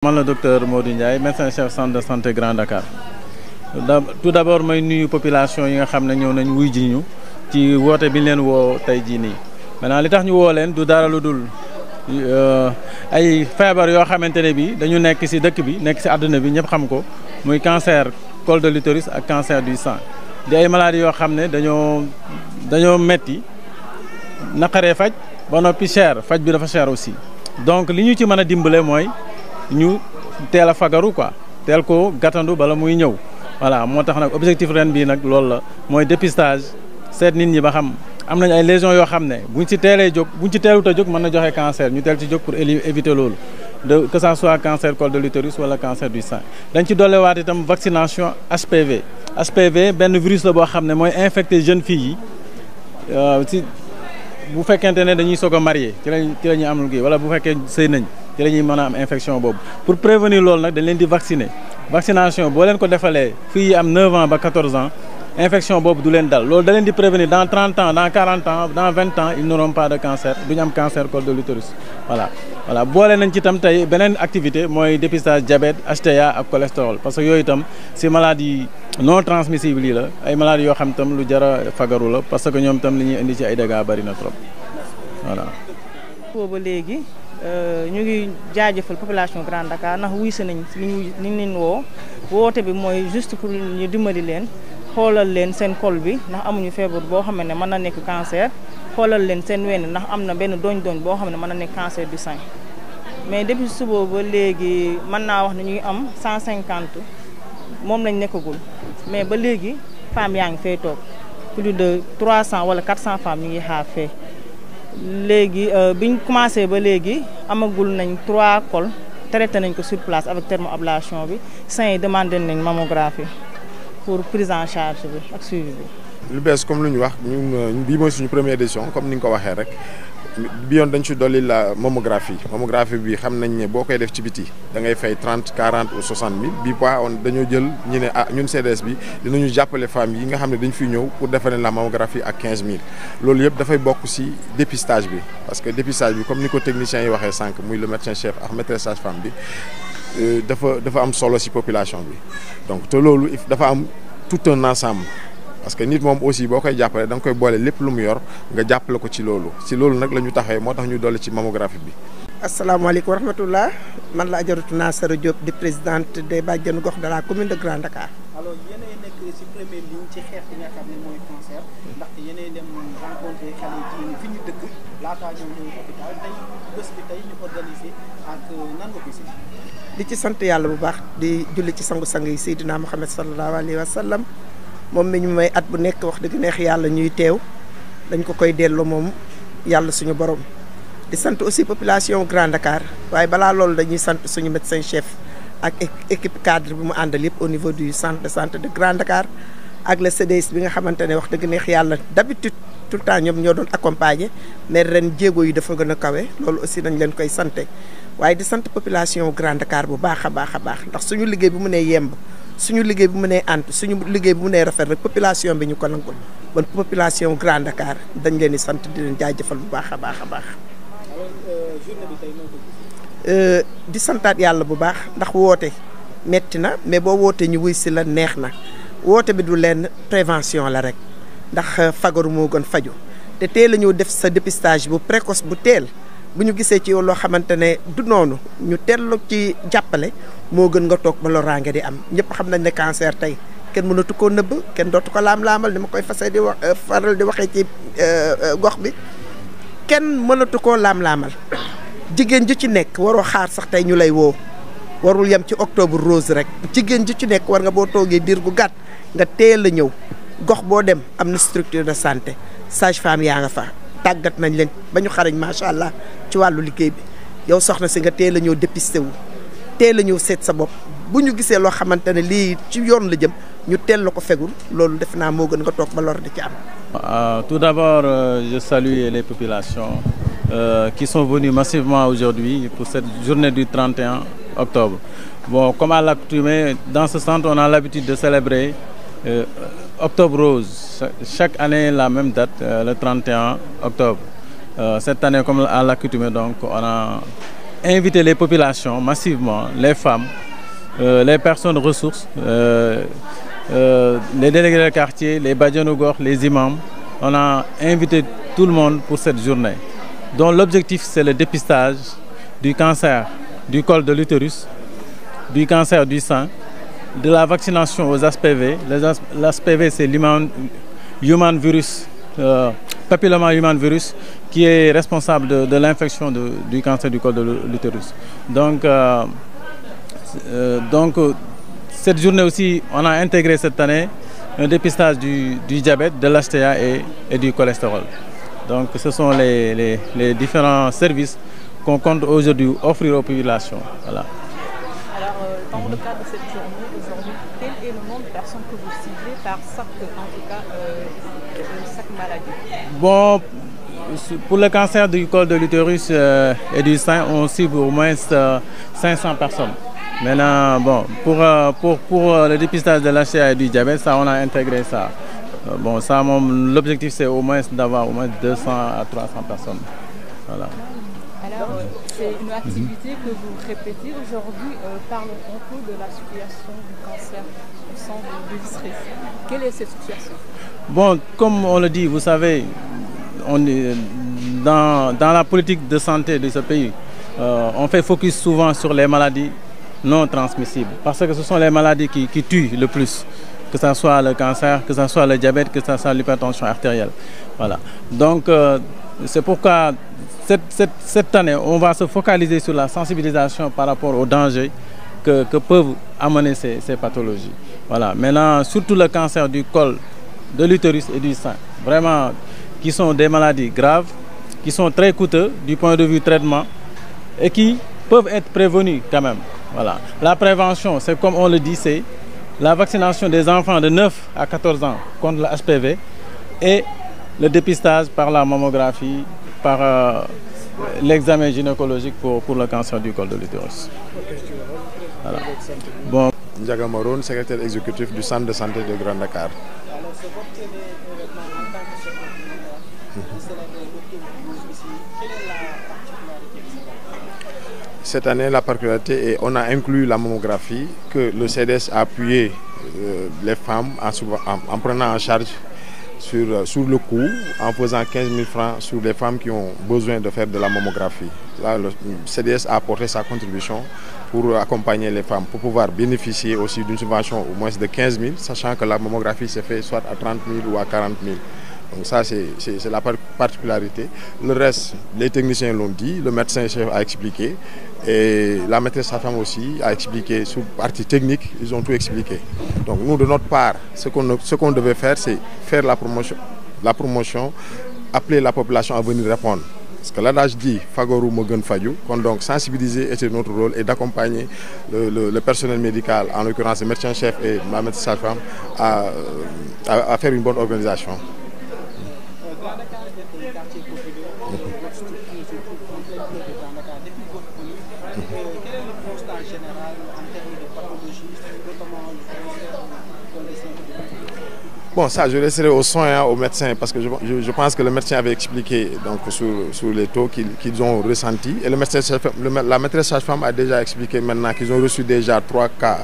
Man le docteur Modou Ndiaye médecin chef centre de santé Grand Dakar tout d'abord may nuyu population yi nga xam ne ñëw nañ wuy ji ñu ci woote bi ñu leen woo tey jii nii maintenant li tax ñu woo leen du dara lu dul ay feebar yoo xamante ne bi dañu nekk ci dëkk bi nekk ci àdduna bi ñëpp xam ko muy cancer col de l'utérus ak cancer du sein di ay maladies yoo xam ne dañoo metti naqaree faj ba noppi cher faj bi dafa cher aussi donc li ñu ci mën a dimbale mooy ñu teel a fagaru quoi teel ko gàttandu bala muy ñëw voilà moo tax nag objectif ren bii nag loolu la mooy dépistage seet nit ñi ba xam am nañ ay lésions yoo xam ne buñ ci teelee jóg buñ ci teelut a jóg mën na joxe cancer ñu teel ci jóg pour éviter loolu que ça soit cancer col de l'utérus wala cancer du sein. dañ ci dollewaat itam vaccination HPV benn virus la boo xam ne mooy infecté jeunes filles yi bu fekkente ne dañuy soog a marié ci la ñuy am lu wala bu fekkee sëy nañ ci la ñuy mën a am infection boobu pour prévenir loolu nag dañ leen di vacciner vaccination boo leen ko defalee fii yi am 9 ans ba 14 ans infection boobu du leen dal loolu da leen di prévenir dans 30 ans dans 40 ans dans 20 ans ils n'auront pas de cancer duñu am cancer col de l'utérus voilà boole nañ ci itam tey beneen activité mooy dépistage diabète HTA ak cholestérol parce que yooyu itam si maladies non transmissibles yi la ay maladies yoo xam itam lu jara fagaru la parce que ñoom itam li ñuy indi ci ay dégâts bari na trop voilà. booba léegi ñu ngi jaajëfal population Grand Dakar ndax wuy si nañ ni ñu leen woote bi mooy juste pour ñu dimbali leen xoolal leen seen col bi ndax amuñu feebar boo xam ne mën na nekk cancer xoolal leen seen wenn ndax am na benn doñ boo xam ne mën na nekk cancer du sein mais depuis suba ba léegi mën naa wax ne ñu ngi am 150 moom lañ nekkagul mais ba léegi femmes yaa ngi fay toog plus de 300 wala 400 femmes ñu ngi xaar fee léegi biñ commencé ba léegi amagul nañ 3 col traité nañ ko sur place avec thermoablation bi sein yi demandé nañ mammographie pour prise en charge bi ak suivi bi. lu bees comme lu ñu wax ñun bii mooy suñu première édition comme ni nga ko waxee rek bi yoon dañ ci dolli la mammographie bi xam nañ ne boo koy def ci biti da ngay fay 30 40 ou 60 000 bii fois on dañoo jël ñu ne ñun CDS bi dinañu jàppale femmes yi nga xam ne dañ fiy ñëw pour defal leen la mammographie ak 15 000 loolu yëpp dafay bokk ci dépistage bi parce que dépistage bi comme ni ko techniciens yi waxee sànq muy le médecin chef ak maîtresse sage-femme bi dafa am solo ci population bi donc te loolu dafa am tout un ensemble parce que nit moom aussi boo koy jàppale da nga koy boole lépp lu mu yor nga jàppale ko ci loolu nag la ñu taxawee moo tax ñu dolli ci mammographie bi. asalaamaaleykum wa rahmatullah man la Adjaratou Nassara Diop di présidente des bàjjenu gox de la commune de Grand Dakar. alors yéen a nekk ci première ligne ci xeex bi nga xam ne mooy cancer ndaxte yéen a dem rencontré xale yi fi ñu dëkk laataa ñëw hôpital tey bés bi tey ñu organisé ak nan nga ko gisee. di ci sant yàlla bu baax di julli ci sangu-sang yi Seydina Muhammad sallallahu alayhi wa sallam moom mi ñu may at bu nekk wax dëgg neex yàlla ñuy teew dañ ko koy delloo moom yàlla suñu borom. di sant aussi population Grand Dakar waaye balaa loolu dañuy sant suñu médecin chef ak équipe cadre bi mu àndal yëpp au niveau du centre de santé de Grand Dakar ak le CDS bi nga xamante ne wax dëgg neex yàlla d'habitude tout le temps ñoom ñoo doon accompagner mais ren jéego yi dafa gën a kawe loolu aussi dañ leen koy sante waaye di sant population Grand Dakar bu baax a baax ndax suñu liggéey bu mu nee yemb suñu liggéey bu mu nee ant suñu liggéey bu mu nee rafet rek population bi ñu ko nangul bon population Grand Dakar dañ leen di sant di leen jaajëfal bu baax a baax. di santaat yàlla bu baax ndax woote metti na mais boo wootee ñu wuy si la neex na woote bi du leen prévention la rek ndax fagaru moo gën faju te teel a ñëw def sa dépistage bu précoce bu teel bu ñu gisee ci yow loo xamante ne du noonu ñu teel ci jàppale moo gën nga toog ba loraange di am ñëpp xam nañ ne cancer tey kenn mënatu koo nëbb kenn dootu ko laam-laamal ni ma koy fasee di wax faral di waxee ci gox bi kenn mënatu koo laam-laamal jigéen ju ci nekk waroo xaar sax tey ñu lay woo warul yem ci octobre rose rek jigéen ju ci nekk war nga boo toogee diir gu gàtt nga teel a ñëw gox boo dem am na structure de santé sage-femme yaa nga fa tàggat nañ leen ba ñu xarañ macha allah ci wàllu liggéey bi yow soxna si nga teel a ñëw dépisté wu teel a ñëw seet sa bopp bu ñu gisee loo xamante ne lii ci yoon la jëm ñu teel la ko fegul loolu def naa moo gën nga toog ba lor di ci am. Tout d'abord, je salue les populations qui sont venues massivement aujourd'hui pour cette journée du 31 octobre. Bon, comme à l'accoutumée, dans ce centre, on a l'habitude de célébrer Octobre Rose. Chaque année, la même date, le 31 octobre. Cette année, comme à l'accoutumée, donc, on a inviter les populations massivement, les femmes, les personnes ressources, les délégués de quartier, les badjanogor, les imams. On a invité tout le monde pour cette journée, dont l'objectif c'est le dépistage du cancer du col de l'utérus, du cancer du sein, de la vaccination aux HPV. L'HPV c'est l'human virus, papilloma human virus, qui est responsable de l'infection du cancer du col de l'utérus. Donc, cette journée aussi, on a intégré cette année un dépistage du diabète, de l'HTA et du cholestérol. Donc ce sont les différents services qu'on compte aujourd'hui offrir aux populations. Voilà. Alors, dans le cadre de cette journée, aujourd'hui, quel est le nombre de personnes que vous ciblez par chaque maladie? Bon, pour le cancer du col de l'utérus et du sein, on cible au moins 500 personnes. Maintenant, bon, pour le dépistage de l'HTA et du diabète, ça, on a intégré ça. Bon, ça, l'objectif, c'est au moins d'avoir au moins 200 à 300 personnes. Voilà. Alors, c'est une activité que vous répétez aujourd'hui. Parlons un peu de la situation du cancer au sein de l'Israël. Quelle est cette situation? Bon, comme on le dit, vous savez, on est dans la politique de santé de ce pays, on fait focus souvent sur les maladies non transmissibles, parce que ce sont les maladies qui tuent le plus, que ce soit le cancer, que ce soit le diabète, que ce soit l'hypertension artérielle. Voilà. Donc, c'est pourquoi cette année, on va se focaliser sur la sensibilisation par rapport aux dangers que peuvent amener ces pathologies. Voilà. Maintenant, surtout le cancer du col de l'utérus et du sein, vraiment, qui sont des maladies graves, qui sont très coûteux du point de vue traitement et qui peuvent être prévenus quand même. Voilà. La prévention, c'est comme on le dit, c'est la vaccination des enfants de 9 à 14 ans contre le HPV et le dépistage par la mammographie, par l'examen gynécologique pour le cancer du col de l'utérus. Voilà. Bon. Ndiaga Maroun, secrétaire exécutif du centre de santé de Grand Dakar. Alors, c'est votre premier événement en tant que chef de célébrer le ici. Quelle est la particularité de cette année, la particularité est qu'on a inclus la mammographie, que le CDS a appuyé les femmes en prenant en charge sur le coût, en faisant 15 000 francs sur les femmes qui ont besoin de faire de la mammographie. Là, le CDS a apporté sa contribution pour accompagner les femmes, pour pouvoir bénéficier aussi d'une subvention au moins de 15 000, sachant que la mammographie se fait soit à 30 000 ou à 40 000. Donc ça, c'est la particularité. Le reste, les techniciens l'ont dit, le médecin-chef a expliqué, et la maîtresse sage-femme aussi a expliqué, sur partie technique, ils ont tout expliqué. Donc nous, de notre part, ce qu'on devait faire, c'est faire la promotion, appeler la population à venir répondre. Parce que l'adage dit « Fagoru Mogun Fayou », donc sensibiliser était notre rôle et d'accompagner le personnel médical, en l'occurrence le médecin-chef et la maîtresse sage-femme, à faire une bonne organisation. Grand Dakar est un quartier populaire, votre structure se trouve en plein cœur de Grand Dakar depuis votre venue. Quel est le constat général en termes de pathologie, notamment le cancer dans les centres de santé? Bon, ça, je laisserai aux soins, aux médecins, parce que je pense que le médecin avait expliqué donc, sur les taux qu'ils ont ressentis. Et la maîtresse sage-femme a déjà expliqué maintenant qu'ils ont reçu déjà 3 cas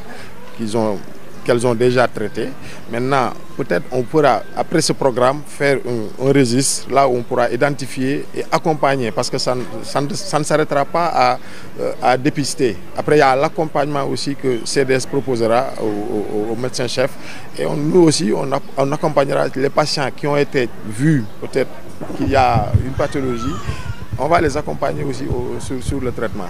qu'elles ont déjà traités. Maintenant, peut-être on pourra, après ce programme, faire un registre, là où on pourra identifier et accompagner, parce que ça ne s'arrêtera pas à dépister. Après, il y a l'accompagnement aussi que CDS proposera au médecin-chef. Et nous aussi, on accompagnera les patients qui ont été vus, peut-être qu'il y a une pathologie. On va les accompagner aussi sur le traitement.